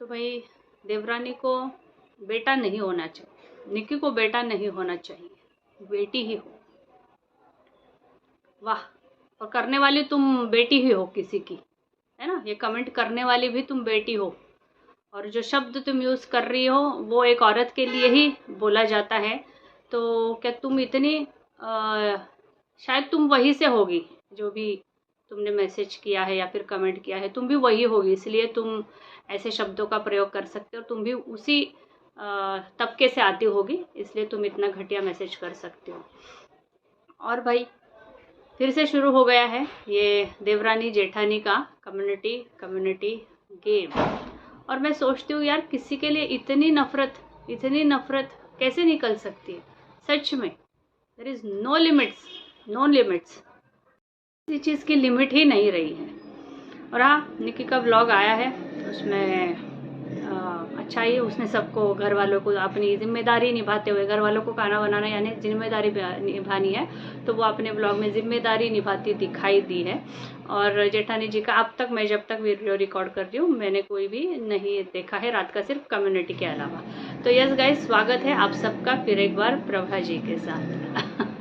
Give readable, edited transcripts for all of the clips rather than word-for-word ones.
तो भाई देवरानी को बेटा नहीं होना चाहिए, निक्की को बेटा नहीं होना चाहिए, बेटी ही हो। वाह। और करने वाली तुम बेटी ही हो किसी की, है ना, ये कमेंट करने वाली भी तुम बेटी हो। और जो शब्द तुम यूज़ कर रही हो वो एक औरत के लिए ही बोला जाता है। तो क्या तुम इतनी शायद तुम वही से होगी, जो भी तुमने मैसेज किया है या फिर कमेंट किया है, तुम भी वही होगी, इसलिए तुम ऐसे शब्दों का प्रयोग कर सकते हो। तुम भी उसी तबके से आती होगी, इसलिए तुम इतना घटिया मैसेज कर सकते हो। और भाई फिर से शुरू हो गया है ये देवरानी जेठानी का कम्युनिटी गेम। और मैं सोचती हूँ यार, किसी के लिए इतनी नफरत कैसे निकल सकती है। सच में there is no limits, no limits. किसी चीज़ की लिमिट ही नहीं रही है। और हाँ, निक्की का व्लॉग आया है, उसमें अच्छा ही उसने सबको, घर वालों को अपनी जिम्मेदारी निभाते हुए, घर वालों को खाना बनाना यानी जिम्मेदारी निभानी है, तो वो अपने ब्लॉग में जिम्मेदारी निभाती दिखाई दी है। और जेठानी जी का अब तक, मैं जब तक वीडियो रिकॉर्ड कर रही हूँ, मैंने कोई भी नहीं देखा है रात का, सिर्फ कम्युनिटी के अलावा। तो यस गाइस, स्वागत है आप सबका फिर एक बार प्रभा जी के साथ।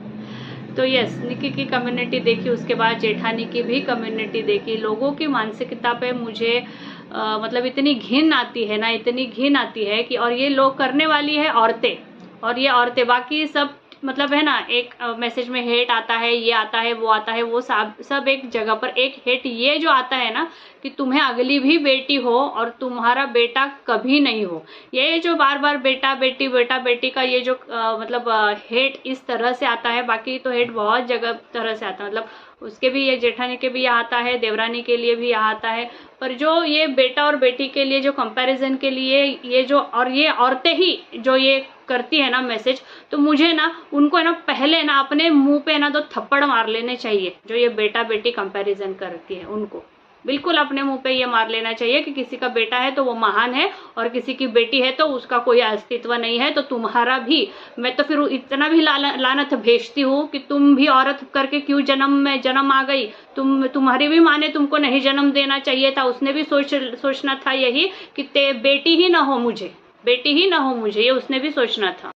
तो यस, निक्की की कम्युनिटी देखी, उसके बाद जेठानी की भी कम्युनिटी देखी। लोगों की मानसिकता पे मुझे मतलब इतनी घिन आती है ना, इतनी घिन आती है कि, और ये लोग करने वाली है औरतें, और ये औरतें बाकी सब, मतलब है ना, एक मैसेज में हेट आता है, ये आता है, वो आता है, वो सब एक जगह पर एक हेट ये जो आता है ना, कि तुम्हें अगली भी बेटी हो और तुम्हारा बेटा कभी नहीं हो। ये जो बार बार बेटा बेटी का ये जो मतलब हेट इस तरह से आता है। बाकी तो हेट बहुत जगह तरह से आता है, मतलब उसके भी, ये जेठानी के भी यहाँ आता है, देवरानी के लिए भी यहाँ आता है। पर जो ये बेटा और बेटी के लिए जो कंपैरिजन के लिए ये जो, और ये औरतें ही जो ये करती है ना मैसेज, तो मुझे ना उनको है ना पहले ना अपने मुंह पे ना 2 थप्पड़ मार लेने चाहिए। जो ये बेटा बेटी कंपैरिजन करती है उनको बिल्कुल अपने मुंह पे ये मार लेना चाहिए कि किसी का बेटा है तो वो महान है, और किसी की बेटी है तो उसका कोई अस्तित्व नहीं है। तो तुम्हारा भी, मैं तो फिर इतना भी लानत भेजती हूँ कि तुम भी औरत करके क्यों जन्म में जन्म आ गई। तुम्हारी भी माँ ने तुमको नहीं जन्म देना चाहिए था, उसने भी सोचना था यही कि बेटी ही ना हो मुझे, बेटी ही ना हो मुझे, ये उसने भी सोचना था।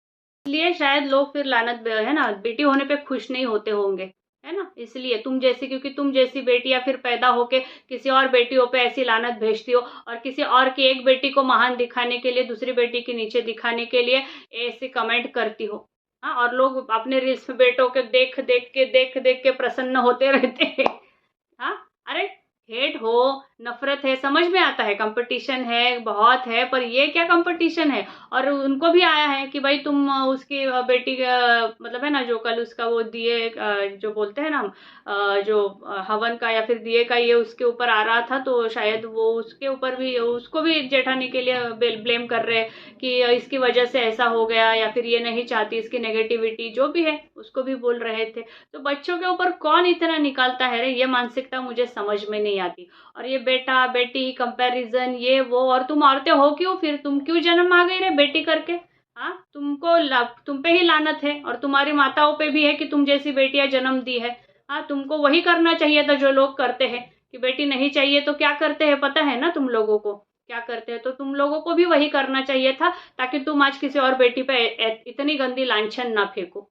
इसलिए शायद लोग फिर लानत, है ना, बेटी होने पे खुश नहीं होते होंगे, है ना। इसलिए तुम जैसी, क्योंकि तुम जैसी बेटियां फिर पैदा होके किसी और बेटियों पे ऐसी लानत भेजती हो, और किसी और की एक बेटी को महान दिखाने के लिए, दूसरी बेटी के नीचे दिखाने के लिए ऐसे कमेंट करती हो। हाँ, और लोग अपने रील्स में बेटों के देख देख के प्रसन्न होते रहते हैं। हाँ, अरे हेट हो, नफरत है, समझ में आता है, कंपटीशन है, बहुत है, पर ये क्या कंपटीशन है। और उनको भी आया है कि भाई तुम उसकी बेटी मतलब है ना, जो कल उसका वो दिए जो बोलते हैं ना हम, जो हवन का या फिर दिए का ये उसके ऊपर आ रहा था, तो शायद वो उसके ऊपर भी, उसको भी जेठानी के लिए ब्लेम कर रहे हैं कि इसकी वजह से ऐसा हो गया, या फिर ये नहीं चाहती, इसकी नेगेटिविटी जो भी है उसको भी बोल रहे थे। तो बच्चों के ऊपर कौन इतना निकालता है रे, ये मानसिकता मुझे समझ में नहीं आती। और ये बेटा बेटी कंपैरिजन ये वो, और तुम औरतें हो क्यों, फिर तुम क्यों जन्म आ गई रे बेटी करके। हाँ, तुम पे ही लानत है, और तुम्हारी माताओं पे भी है कि तुम जैसी बेटियां जन्म दी है। हाँ, तुमको वही करना चाहिए था जो लोग करते हैं, कि बेटी नहीं चाहिए तो क्या करते हैं पता है ना तुम लोगों को, क्या करते हैं। तो तुम लोगों को भी वही करना चाहिए था, ताकि तुम आज किसी और बेटी पे इतनी गंदी लांछन ना फेंको।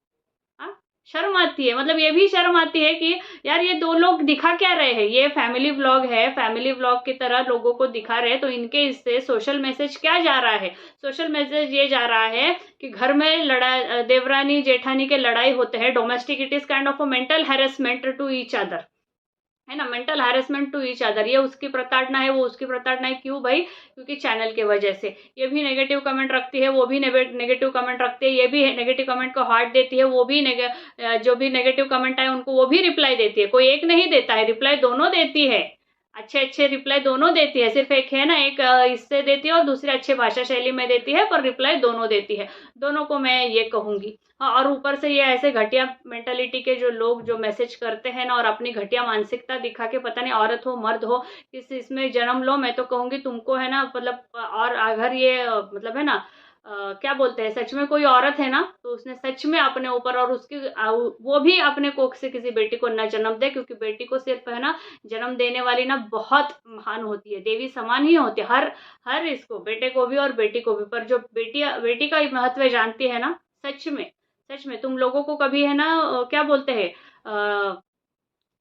हाँ, शर्म आती है, मतलब ये भी शर्म आती है कि यार ये 2 लोग दिखा क्या रहे हैं, ये फैमिली व्लॉग है, फैमिली व्लॉग की तरह लोगों को दिखा रहे हैं, तो इनके इससे सोशल मैसेज क्या जा रहा है। सोशल मैसेज ये जा रहा है कि घर में लड़ाई, देवरानी जेठानी के लड़ाई होते हैं, domestic, it is kind of a mental harassment to each other, है ना, mental harassment to each other. ये उसकी प्रताड़ना है, वो उसकी प्रताड़ना है, क्यों भाई, क्योंकि चैनल की वजह से ये भी नेगेटिव कमेंट रखती है, वो भी नेगेटिव कमेंट रखती है, ये भी नेगेटिव कमेंट को हार्ट देती है, वो भी जो भी नेगेटिव कमेंट आए उनको वो भी रिप्लाई देती है। कोई एक नहीं देता है, रिप्लाई दोनों देती है, अच्छे अच्छे रिप्लाई दोनों देती है। सिर्फ एक है ना, एक इससे देती है और दूसरे अच्छे भाषा शैली में देती है, पर रिप्लाई दोनों देती है। दोनों को मैं ये कहूंगी। हाँ, और ऊपर से ये ऐसे घटिया मेंटालिटी के जो लोग जो मैसेज करते हैं ना, और अपनी घटिया मानसिकता दिखा के, पता नहीं औरत हो मर्द हो किस इसमें जन्म लो, मैं तो कहूंगी तुमको है ना, मतलब और अगर ये मतलब है ना क्या बोलते हैं, सच में कोई औरत है ना तो उसने सच में अपने ऊपर और उसकी वो भी अपने कोख से किसी बेटी को न जन्म दे, क्योंकि बेटी को सिर्फ है ना जन्म देने वाली ना बहुत महान होती है, देवी समान ही होती है, हर हर इसको, बेटे को भी और बेटी को भी। पर जो बेटी बेटी का महत्व जानती है ना, सच में, सच में तुम लोगों को कभी है ना क्या बोलते हैं,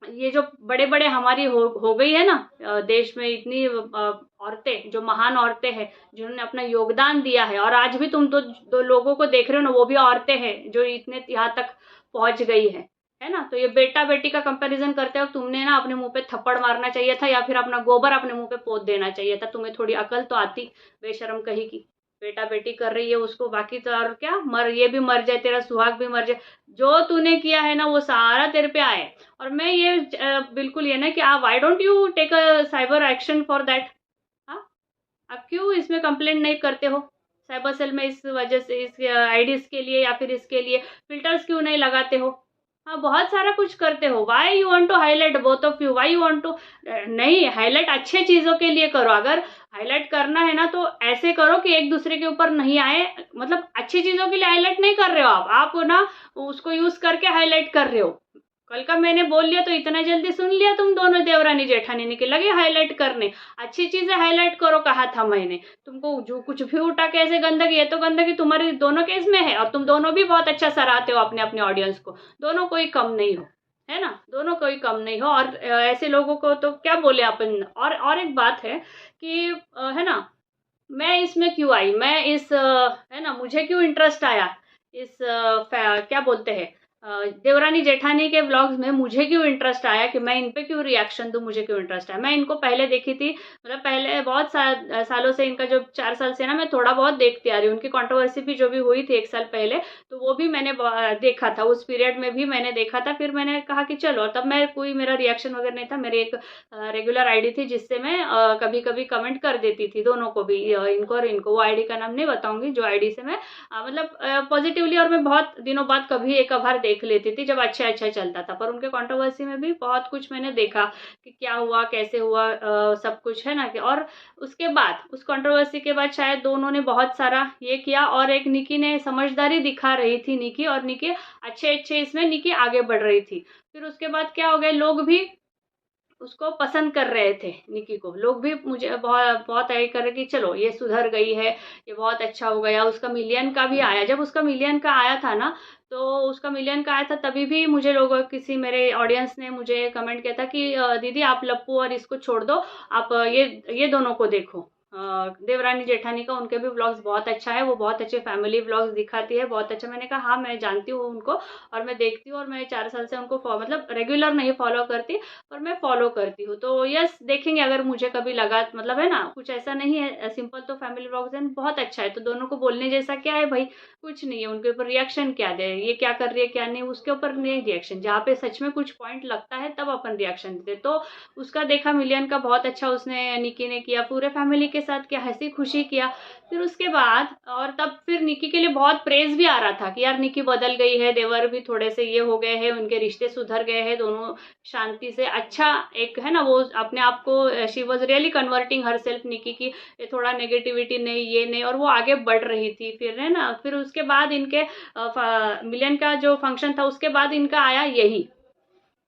ये जो बड़े बड़े हमारी हो गई है ना देश में इतनी औरतें, जो महान औरतें हैं जिन्होंने अपना योगदान दिया है, और आज भी तुम दो लोगों को देख रहे हो ना, वो भी औरतें हैं जो इतने यहाँ तक पहुंच गई है ना। तो ये बेटा बेटी का कंपैरिजन करते हो, तुमने ना अपने मुंह पे थप्पड़ मारना चाहिए था, या फिर अपना गोबर अपने मुंह पे पोत देना चाहिए था, तुम्हें थोड़ी अकल तो आती, बेशरम कही की। बेटा बेटी कर रही है उसको, बाकी तो और क्या, मर ये भी मर जाए, तेरा सुहाग भी मर जाए, जो तूने किया है ना वो सारा तेरे पे आए। और मैं ये बिल्कुल ये ना कि आप why don't you take a cyber action for that. हाँ, आप क्यों इसमें कंप्लेंट नहीं करते हो साइबर सेल में, इस वजह से, इस आईडीज के लिए या फिर इसके लिए फिल्टर्स क्यों नहीं लगाते हो? हाँ, बहुत सारा कुछ करते हो। Why you want to highlight both of you, why you want to, नहीं, हाईलाइट अच्छे चीजों के लिए करो। अगर हाईलाइट करना है ना तो ऐसे करो कि एक दूसरे के ऊपर नहीं आए, मतलब अच्छी चीजों के लिए हाईलाइट नहीं कर रहे हो आप ना उसको यूज करके हाईलाइट कर रहे हो। कल का मैंने बोल लिया तो इतना जल्दी सुन लिया तुम दोनों देवरानी जेठानी के लगे हाईलाइट करने। अच्छी चीजें हाईलाइट करो कहा था मैंने तुमको, जो कुछ भी उठा के ऐसे गंदगी, ये तो गंदगी तुम्हारी दोनों केस में है, और तुम दोनों भी बहुत अच्छा सराहते हो अपने अपने ऑडियंस को, दोनों कोई कम नहीं हो, है ना, दोनों कोई कम नहीं हो। और ऐसे लोगों को तो क्या बोले अपन। और एक बात है कि है ना, मैं इसमें क्यों आई, मैं इस है ना, मुझे क्यों इंटरेस्ट आया इस क्या बोलते हैं देवरानी जेठानी के व्लॉग्स में, मुझे क्यों इंटरेस्ट आया कि मैं इन पे क्यों रिएक्शन दूं, मुझे क्यों इंटरेस्ट आया। मैं इनको पहले देखी थी, मतलब पहले बहुत सालों से, इनका जो 4 साल से ना मैं थोड़ा बहुत देखती आ रही हूँ। उनकी कंट्रोवर्सी भी जो भी हुई थी 1 साल पहले, तो वो भी मैंने देखा था, उस पीरियड में भी मैंने देखा था। फिर मैंने कहा कि चलो, तब मैं कोई मेरा रिएक्शन वगैरह नहीं था, मेरी एक रेगुलर आईडी थी जिससे मैं कभी कभी कमेंट कर देती थी दोनों को भी, इनको और इनको। वो आईडी का नाम नहीं बताऊंगी, जो आईडी से मैं मतलब पॉजिटिवली, और मैं बहुत दिनों बाद कभी एक आभार देख लेती थी जब अच्छा अच्छा चलता था। पर उनके कंट्रोवर्सी में भी बहुत कुछ मैंने देखा कि क्या हुआ, कैसे हुआ, सब कुछ है ना। और उसके बाद, उस कंट्रोवर्सी के बाद शायद दोनों ने बहुत सारा ये किया, और एक निकी ने समझदारी दिखा रही थी, निकी, और निकी अच्छे अच्छे इसमें निकी आगे बढ़ रही थी। फिर उसके बाद क्या हो गया, लोग भी उसको पसंद कर रहे थे, निकी को, लोग भी मुझे बहुत बहुत ये कर रहे कि चलो ये सुधर गई है, ये बहुत अच्छा हो गया। उसका मिलियन का भी आया, जब उसका मिलियन का आया था ना, तो उसका मिलियन का आया था तभी भी मुझे लोगों, किसी मेरे ऑडियंस ने मुझे कमेंट किया था कि दीदी आप लप्पू और इसको छोड़ दो, आप ये दोनों को देखो, देवरानी जेठानी का, उनके भी व्लॉग्स बहुत अच्छा है, वो बहुत अच्छे फैमिली व्लॉग्स दिखाती है, बहुत अच्छा। मैंने कहा हाँ, मैं जानती हूँ उनको, और मैं देखती हूँ, और मैं 4 साल से उनको मतलब रेगुलर नहीं फॉलो करती, पर मैं फॉलो करती हूँ। तो यस, देखेंगे अगर मुझे कभी लगा, मतलब है ना, कुछ ऐसा नहीं है, सिंपल तो फैमिली व्लॉग्स हैं, बहुत अच्छा है। तो दोनों को बोलने जैसा क्या है भाई, कुछ नहीं है। उनके ऊपर रिएक्शन क्या दे, ये क्या कर रही है क्या नहीं, उसके ऊपर नहीं रिएक्शन, जहाँ पे सच में कुछ पॉइंट लगता है तब अपन रिएक्शन देते। तो उसका देखा मिलियन का, बहुत अच्छा उसने, निकी ने किया, पूरे फैमिली के साथ क्या हंसी खुशी किया। फिर उसके बाद, और तब फिर निकी के लिए बहुत प्रेज भी आ रहा था कि यार निकी बदल गई है, देवर भी थोड़े से ये हो गए हैं, उनके रिश्ते सुधर गए हैं, दोनों शांति से, अच्छा एक है ना, वो अपने आप को, she was really converting herself, Nikki की, ये थोड़ा नेगेटिविटी नहीं, ये नहीं, और वो आगे बढ़ रही थी। फिर है ना, फिर उसके बाद इनके मिलियन का जो फंक्शन था, उसके बाद इनका आया यही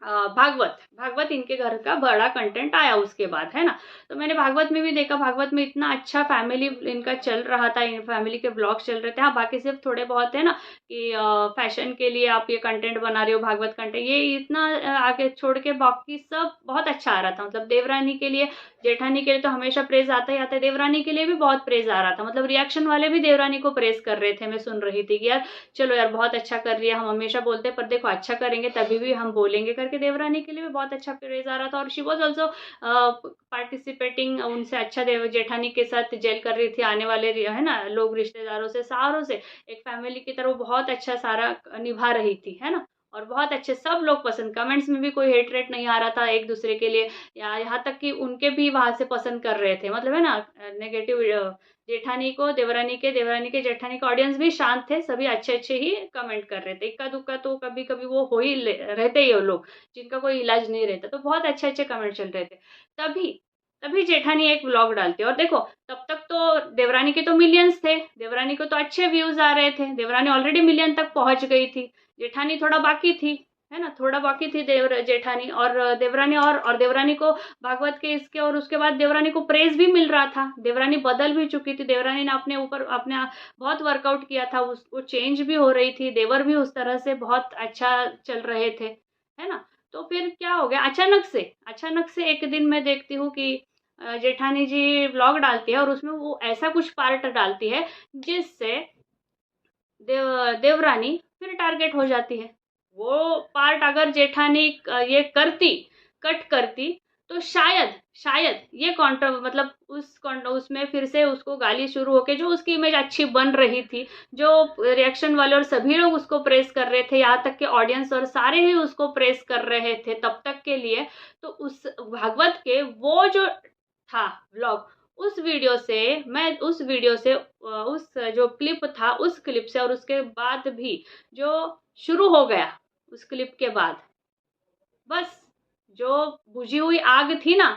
भागवत। भागवत इनके घर का बड़ा कंटेंट आया उसके बाद, है ना। तो मैंने भागवत में भी देखा, भागवत में इतना अच्छा फैमिली इनका चल रहा था, इन फैमिली के ब्लॉग चल रहे थे। हाँ, बाकी सिर्फ थोड़े बहुत है ना कि फैशन के लिए आप ये कंटेंट बना रहे हो, भागवत कंटेंट, ये इतना आगे छोड़ के बाकी सब बहुत अच्छा आ रहा था। मतलब देवरानी के लिए, जेठानी के लिए तो हमेशा प्रेज आता ही आता है, देवरानी के लिए भी बहुत प्रेज आ रहा था। मतलब रिएक्शन वाले भी देवरानी को प्रेज कर रहे थे, मैं सुन रही थी कि यार चलो यार बहुत अच्छा कर रही है, हम हमेशा बोलते हैं पर देखो अच्छा करेंगे तभी भी हम बोलेंगे करके, देवरानी के लिए भी बहुत अच्छा प्रेज आ रहा था। और शी वॉज ऑल्सो पार्टिसिपेटिंग, उनसे अच्छा देव जेठानी के साथ जेल कर रही थी, आने वाले है ना लोग, रिश्तेदारों से, सारों से एक फैमिली की तरह बहुत अच्छा सारा निभा रही थी, है ना। और बहुत अच्छे सब लोग पसंद, कमेंट्स में भी कोई हेट रेट नहीं आ रहा था एक दूसरे के लिए, या यहाँ तक कि उनके भी वहां से पसंद कर रहे थे, मतलब है ना, नेगेटिव जेठानी को, देवरानी के जेठानी का ऑडियंस भी शांत थे, सभी अच्छे अच्छे ही कमेंट कर रहे थे। इक्का दुक्का तो कभी कभी वो हो ही रहते ही, वो लोग जिनका कोई इलाज नहीं रहता, तो बहुत अच्छे अच्छे कमेंट चल रहे थे। तभी तभी जेठानी एक व्लॉग डालती है। और देखो तब तक तो देवरानी के तो मिलियंस थे, देवरानी को तो अच्छे व्यूज आ रहे थे, देवरानी ऑलरेडी मिलियन तक पहुंच गई थी, जेठानी थोड़ा बाकी थी, है ना, थोड़ा बाकी थी जेठानी और देवरानी। और देवरानी को भागवत के इसके और उसके बाद देवरानी को प्रेज भी मिल रहा था, देवरानी बदल भी चुकी थी, देवरानी ने अपने ऊपर अपने बहुत वर्कआउट किया था, वो चेंज भी हो रही थी, देवर भी उस तरह से बहुत अच्छा चल रहे थे, है ना। तो फिर क्या हो गया, अचानक से एक दिन मैं देखती हूँ कि जेठानी जी व्लॉग डालती है और उसमें वो ऐसा कुछ पार्ट डालती है जिससे देवरानी फिर टारगेट हो जाती है। वो पार्ट अगर जेठानी ये करती, कट करती, तो शायद शायद ये कॉन्ट्र मतलब उसमें फिर से उसको गाली शुरू होके जो उसकी इमेज अच्छी बन रही थी, जो रिएक्शन वाले और सभी लोग उसको प्रेस कर रहे थे, यहाँ तक कि ऑडियंस और सारे ही उसको प्रेस कर रहे थे तब तक के लिए, तो उस भागवत के वो जो था व्लॉग, उस वीडियो से उस जो क्लिप था उस क्लिप से और उसके बाद भी जो शुरू हो गया उस क्लिप के बाद, बस जो बुझी हुई आग थी ना,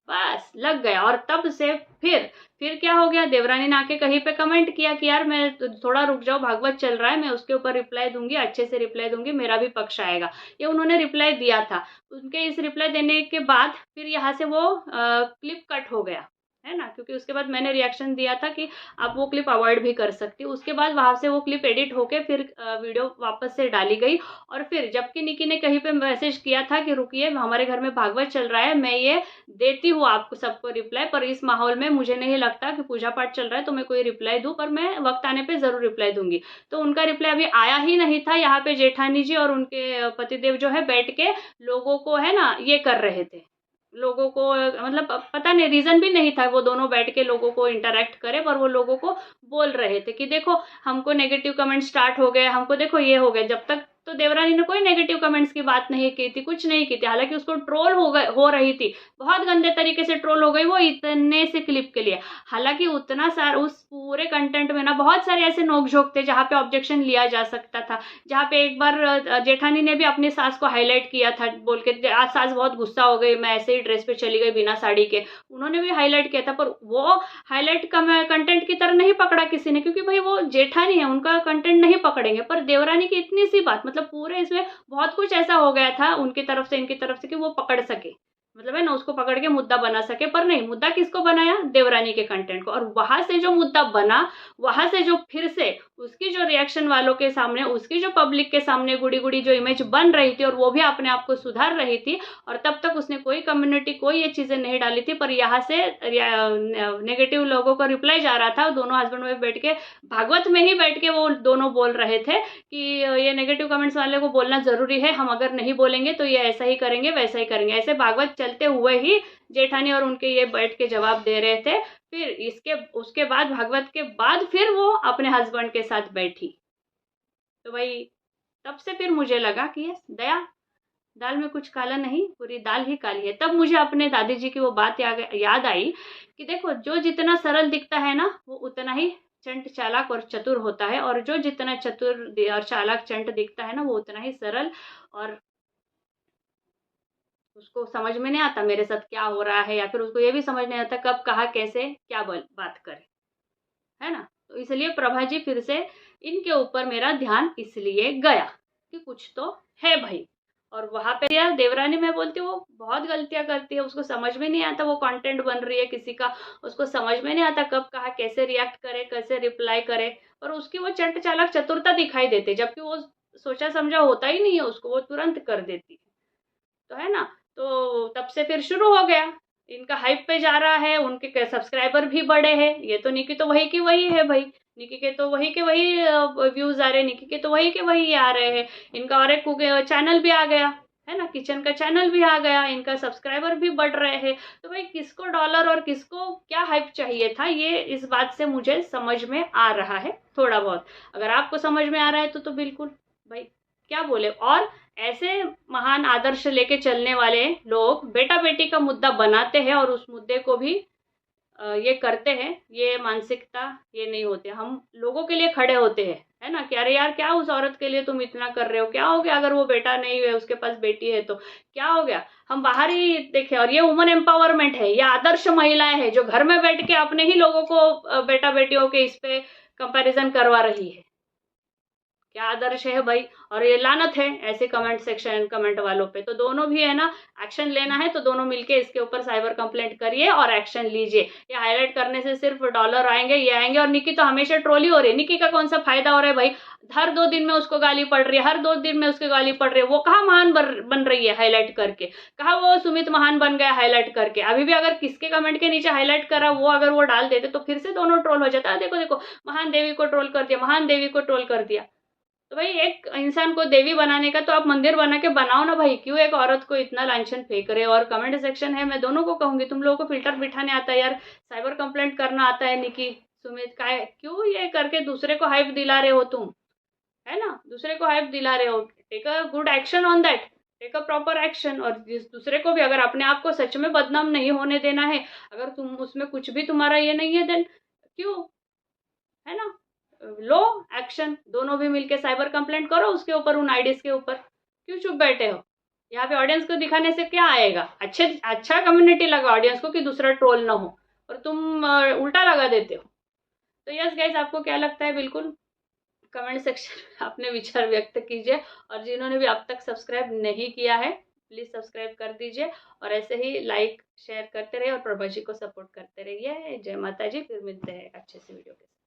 बस लग गया। और तब से फिर क्या हो गया, देवरानी ने आके कहीं पे कमेंट किया कि यार मैं थोड़ा रुक जाओ, भागवत चल रहा है, मैं उसके ऊपर रिप्लाई दूंगी, अच्छे से रिप्लाई दूंगी, मेरा भी पक्ष आएगा। ये उन्होंने रिप्लाई दिया था, उनके इस रिप्लाई देने के बाद फिर यहाँ से वो क्लिप कट हो गया, है ना, क्योंकि उसके बाद मैंने रिएक्शन दिया था कि आप वो क्लिप अवॉइड भी कर सकती, उसके बाद वहां से वो क्लिप एडिट होके फिर वीडियो वापस से डाली गई। और फिर जबकि निकी ने कहीं पे मैसेज किया था कि रुकिए हमारे घर में भागवत चल रहा है, मैं ये देती हूँ आपको सबको रिप्लाई, पर इस माहौल में मुझे नहीं लगता कि पूजा पाठ चल रहा है तो मैं कोई रिप्लाई दूं, पर मैं वक्त आने पे जरूर रिप्लाई दूंगी। तो उनका रिप्लाई अभी आया ही नहीं था, यहाँ पे जेठानी जी और उनके पतिदेव जो है बैठ के लोगों को, है ना, ये कर रहे थे, लोगों को मतलब पता नहीं रीजन भी नहीं था, वो दोनों बैठ के लोगों को इंटरेक्ट करे, पर वो लोगों को बोल रहे थे कि देखो हमको नेगेटिव कमेंट स्टार्ट हो गए, हमको देखो ये हो गए। जब तक तो देवरानी ने कोई नेगेटिव कमेंट्स की बात नहीं की थी, कुछ नहीं की थी, हालांकि उसको ट्रोल हो रही थी, बहुत गंदे तरीके से ट्रोल हो गई वो इतने से क्लिप के लिए। हालांकि उतना सारा उस पूरे कंटेंट में ना बहुत सारे ऐसे नोकझोंक थे जहाँ पे ऑब्जेक्शन लिया जा सकता था, जहाँ पे एक बार जेठानी ने भी अपनी सास को हाईलाइट किया था बोल के, आज सास बहुत गुस्सा हो गई, मैं ऐसे ही ड्रेस पे चली गई बिना साड़ी के, उन्होंने भी हाईलाइट किया था, पर वो हाईलाइट कंटेंट की तरह नहीं पकड़ा किसी ने, क्योंकि भाई वो जेठानी है, उनका कंटेंट नहीं पकड़ेंगे। पर देवरानी की इतनी सी बात, मतलब पूरे इसमें बहुत कुछ ऐसा हो गया था उनकी तरफ से इनकी तरफ से कि वो पकड़ सके, मतलब है ना, उसको पकड़ के मुद्दा बना सके, पर नहीं, मुद्दा किसको बनाया, देवरानी के कंटेंट को। और वहां से जो मुद्दा बना, वहां से जो फिर से उसकी जो रिएक्शन वालों के सामने, उसकी जो पब्लिक के सामने गुड़ी गुड़ी जो इमेज बन रही थी और वो भी अपने आप को सुधार रही थी, और तब तक उसने कोई कम्युनिटी कोई ये चीजें नहीं डाली थी, पर यहाँ से नेगेटिव लोगों को रिप्लाई जा रहा था, दोनों हस्बैंड वाइफ बैठ के भागवत में ही बैठ के वो दोनों बोल रहे थे कि ये नेगेटिव कमेंट्स वाले को बोलना जरूरी है, हम अगर नहीं बोलेंगे तो ये ऐसा ही करेंगे वैसा ही करेंगे, ऐसे भागवत चलते हुए ही जेठानी और उनके ये बैठ के जवाब दे रहे थे। फिर इसके उसके बाद भागवत के बाद फिर वो अपने हस्बैंड के साथ बैठी, तो भाई तब से फिर मुझे लगा कि ये दया, दाल में कुछ काला नहीं, पूरी दाल ही काली है। तब मुझे अपने दादी जी की वो बात याद आई कि देखो जो जितना सरल दिखता है ना वो उतना ही चंट चालाक और चतुर होता है, और जो जितना चतुर और चालाक चंट दिखता है ना वो उतना ही सरल, और उसको समझ में नहीं आता मेरे साथ क्या हो रहा है, या फिर उसको ये भी समझ नहीं आता कब कहा कैसे क्या बात करे, है ना। तो इसलिए प्रभा जी फिर से इनके ऊपर मेरा ध्यान इसलिए गया कि कुछ तो है भाई। और वहां पे यार देवरानी, मैं बोलती हूँ वो बहुत गलतियां करती है, उसको समझ में नहीं आता, वो कंटेंट बन रही है किसी का, उसको समझ में नहीं आता कब कहा कैसे रिएक्ट करे, कैसे रिप्लाई करे, और उसकी वो चंट चालक चतुरता दिखाई देती, जबकि वो सोचा समझा होता ही नहीं है उसको, वो तुरंत कर देती, तो है ना। तो तब से फिर शुरू हो गया, इनका हाइप पे जा रहा है, उनके सब्सक्राइबर भी बढ़े हैं, ये तो निकी तो वही की वही है भाई, निकी के तो वही के वही व्यूज आ रहे हैं, निकी के तो वही के वही आ रहे हैं, इनका और एक चैनल भी आ गया, है ना, किचन का चैनल भी आ गया, इनका सब्सक्राइबर भी बढ़ रहे हैं, तो भाई किसको डॉलर और किसको क्या हाइप चाहिए था, ये इस बात से मुझे समझ में आ रहा है थोड़ा बहुत। अगर आपको समझ में आ रहा है तो बिल्कुल भाई क्या बोले। और ऐसे महान आदर्श लेके चलने वाले लोग बेटा बेटी का मुद्दा बनाते हैं और उस मुद्दे को भी ये करते हैं, ये मानसिकता ये नहीं होते, हम लोगों के लिए खड़े होते हैं, है ना, कि अरे यार क्या उस औरत के लिए तुम इतना कर रहे हो, क्या हो गया अगर वो बेटा नहीं है उसके पास बेटी है तो क्या हो गया, हम बाहर ही देखें, और ये वुमन एम्पावरमेंट है, ये आदर्श महिलाएं हैं जो घर में बैठ के अपने ही लोगों को बेटा बेटियों के इस पे कंपैरिजन करवा रही है। क्या आदर्श है भाई। और ये लानत है ऐसे कमेंट सेक्शन कमेंट वालों पे। तो दोनों भी है ना, एक्शन लेना है तो दोनों मिलके इसके ऊपर साइबर कंप्लेंट करिए और एक्शन लीजिए। ये हाईलाइट करने से सिर्फ डॉलर आएंगे, ये आएंगे। और निकी तो हमेशा ट्रोली हो रही है, निकी का कौन सा फायदा हो रहा है भाई। हर 2 दिन में उसको गाली पड़ रही है, हर 2 दिन में उसके गाली पड़ रही है। वो कहाँ महान बन रही है हाईलाइट करके, कहा वो सुमित महान बन गया हाईलाइट करके। अभी भी अगर किसके कमेंट के नीचे हाईलाइट करा वो अगर वो डाल देते तो फिर से दोनों ट्रोल हो जाता है। देखो देखो, महान देवी को ट्रोल कर दिया, महान देवी को ट्रोल कर दिया। तो भाई एक इंसान को देवी बनाने का तो आप मंदिर बना के बनाओ ना भाई, क्यों एक औरत को इतना लांछन फेंक रहे हो। और कमेंट सेक्शन है, मैं दोनों को कहूंगी, तुम लोगों को फिल्टर बिठाने आता है यार, साइबर कंप्लेंट करना आता है। निकी सुमित का क्यों ये करके दूसरे को हाइप दिला रहे हो तुम, है ना, दूसरे को हाइप दिला रहे हो। Take a good action on that, take a proper action. और जिस दूसरे को भी, अगर अपने आप को सच में बदनाम नहीं होने देना है, अगर तुम उसमें कुछ भी तुम्हारा ये नहीं है, देन क्यों, है ना, लो एक्शन। दोनों भी मिलके साइबर कंप्लेंट करो उसके ऊपर, उन आईडीज के ऊपर। क्यों चुप बैठे हो। यहाँ पे ऑडियंस को दिखाने से क्या आएगा, अच्छा कम्युनिटी लगा ऑडियंस को कि दूसरा ट्रोल ना हो, और तुम उल्टा लगा देते हो। तो यस गाइस, आपको क्या लगता है, बिल्कुल कमेंट सेक्शन में अपने विचार व्यक्त कीजिए। और जिन्होंने भी अब तक सब्सक्राइब नहीं किया है प्लीज सब्सक्राइब कर दीजिए, और ऐसे ही लाइक शेयर करते रहिए और प्रभा जी को सपोर्ट करते रहिए। जय माता जी, फिर मिलते हैं अच्छे से वीडियो के साथ।